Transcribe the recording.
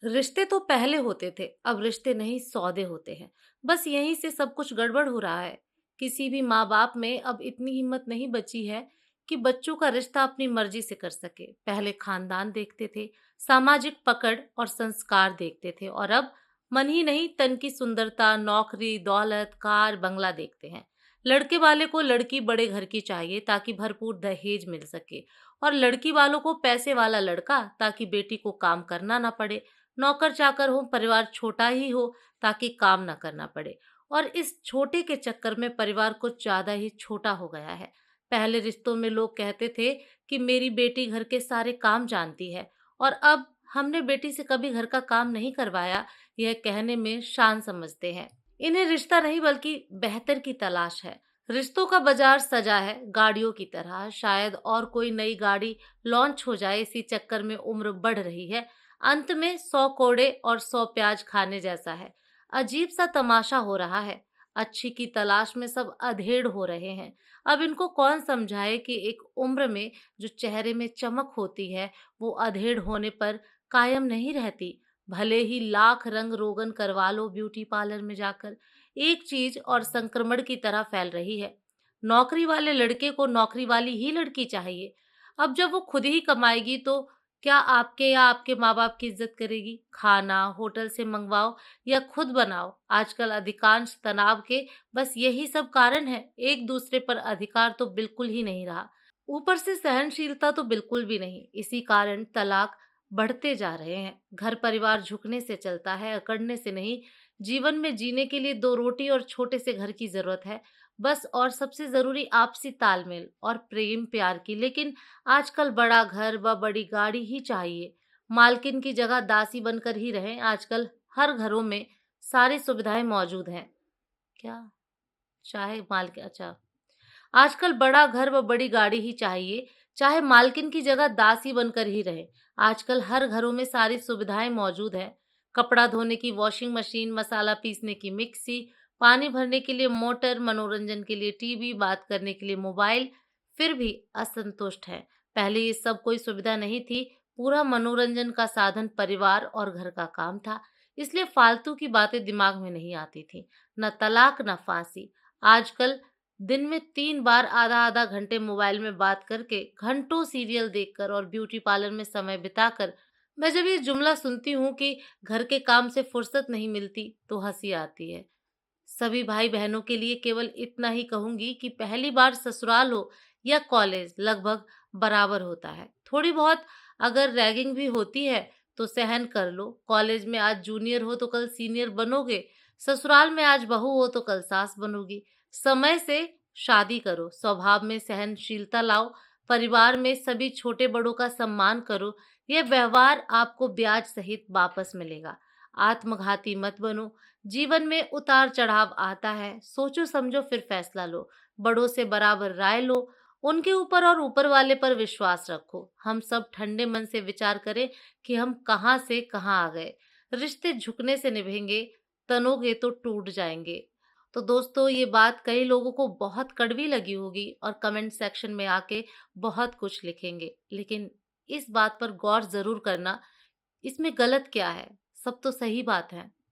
रिश्ते तो पहले होते थे, अब रिश्ते नहीं सौदे होते हैं। बस यहीं से सब कुछ गड़बड़ हो रहा है। किसी भी माँ-बाप में अब इतनी हिम्मत नहीं बची है कि बच्चों का रिश्ता अपनी मर्जी से कर सके। पहले खानदान देखते थे, सामाजिक पकड़ और संस्कार देखते थे और अब मन ही नहीं तन की सुंदरता, नौकरी, दौलत, कार, बंगला देखते हैं। लड़के वाले को लड़की बड़े घर की चाहिए ताकि भरपूर दहेज मिल सके और लड़की वालों को पैसे वाला लड़का ताकि बेटी को काम करना ना पड़े। नौकर चाकर हो, परिवार छोटा ही हो ताकि काम ना करना पड़े। और इस छोटे के चक्कर में परिवार कुछ ज्यादा ही छोटा हो गया है। पहले रिश्तों में लोग कहते थे कि मेरी बेटी घर के सारे काम जानती है और अब हमने बेटी से कभी घर का काम नहीं करवाया, यह कहने में शान समझते हैं। इन्हें रिश्ता नहीं बल्कि बेहतर की तलाश है। रिश्तों का बाजार सजा है गाड़ियों की तरह, शायद और कोई नई गाड़ी लॉन्च हो जाए, इसी चक्कर में उम्र बढ़ रही है। अंत में 100 कोड़े और 100 प्याज खाने जैसा है। अजीब सा तमाशा हो रहा है। अच्छी की तलाश में सब अधेड़ हो रहे हैं। अब इनको कौन समझाए कि एक उम्र में जो चेहरे में चमक होती है वो अधेड़ होने पर कायम नहीं रहती। भले ही लाख रंग रोगन करवा लो ब्यूटी पार्लर में जाकर, एक चीज और संक्रमण की तरह फैल रही है। नौकरी वाले लड़के को नौकरी वाली ही लड़की चाहिए। अब जब वो खुद ही कमाएगी तो क्या आपके या आपके माँ-बाप की इज़्ज़त करेगी? खाना होटल से मंगवाओ या खुद बनाओ। आजकल अधिकांश तनाव के बस यही सब कारण है। एक दूसरे पर अधिकार तो बिल्कुल ही नहीं रहा। ऊपर से सहनशीलता तो बिल्कुल भी नहीं। इसी कारण तलाक बढ़ते जा रहे हैं। घर परिवार झुकने से चलता है, अकड़ने से नहीं। जीवन में जीने के लिए 2 रोटी और छोटे से घर की ज़रूरत है। बस और सबसे ज़रूरी आपसी तालमेल और प्रेम प्यार की। लेकिन आजकल बड़ा घर व बड़ी गाड़ी ही चाहिए। मालकिन की जगह दासी बनकर ही रहें। आजकल हर घरों में सारी सुविधाएं मौजूद हैं। क्या? चाहे मालिक अच्छा। आजकल बड़ा घर व बड़ी गाड़ी ही चाहिए, चाहे मालकिन की जगह दासी बनकर ही रहे। आजकल हर घरों में सारी सुविधाएं मौजूद हैं। कपड़ा धोने की वॉशिंग मशीन, मसाला पीसने की मिक्सी, पानी भरने के लिए मोटर, मनोरंजन के लिए टीवी, बात करने के लिए मोबाइल, फिर भी असंतुष्ट है। पहले ये सब कोई सुविधा नहीं थी। पूरा मनोरंजन का साधन परिवार और घर का काम था। इसलिए फालतू की बातें दिमाग में नहीं आती थी। न तलाक न फांसी। आजकल दिन में 3 बार आधा-आधा घंटे मोबाइल में बात करके, घंटों सीरियल देखकर और ब्यूटी पार्लर में समय बिताकर मैं जब ये जुमला सुनती हूँ कि घर के काम से फुर्सत नहीं मिलती, तो हँसी आती है। सभी भाई-बहनों के लिए केवल इतना ही कहूँगी कि पहली बार ससुराल हो या कॉलेज, लगभग बराबर होता है। थोड़ी बहुत अगर रैगिंग भी होती है, तो सहन कर लो। कॉलेज में आज जूनियर हो तो कल सीनियर बनोगे, ससुराल में आज बहू हो तो कल सास बनोगी। समय से शादी करो, स्वभाव में सहनशीलता लाओ, परिवार में सभी छोटे-बड़ों का सम्मान करो। यह व्यवहार आपको ब्याज सहित वापस मिलेगा। आत्मघाती मत बनो। जीवन में उतार चढ़ाव आता है, सोचो समझो फिर फैसला लो। बड़ों से बराबर राय लो, उनके ऊपर और ऊपर वाले पर विश्वास रखो। हम सब ठंडे मन से विचार करें कि हम कहाँ से कहाँ आ गए। रिश्ते झुकने से निभेंगे, तनोगे तो टूट जाएंगे। तो दोस्तों, ये बात कई लोगों को बहुत कड़वी लगी होगी और कमेंट सेक्शन में आके बहुत कुछ लिखेंगे, लेकिन इस बात पर गौर जरूर करना, इसमें गलत क्या है? सब तो सही बात है।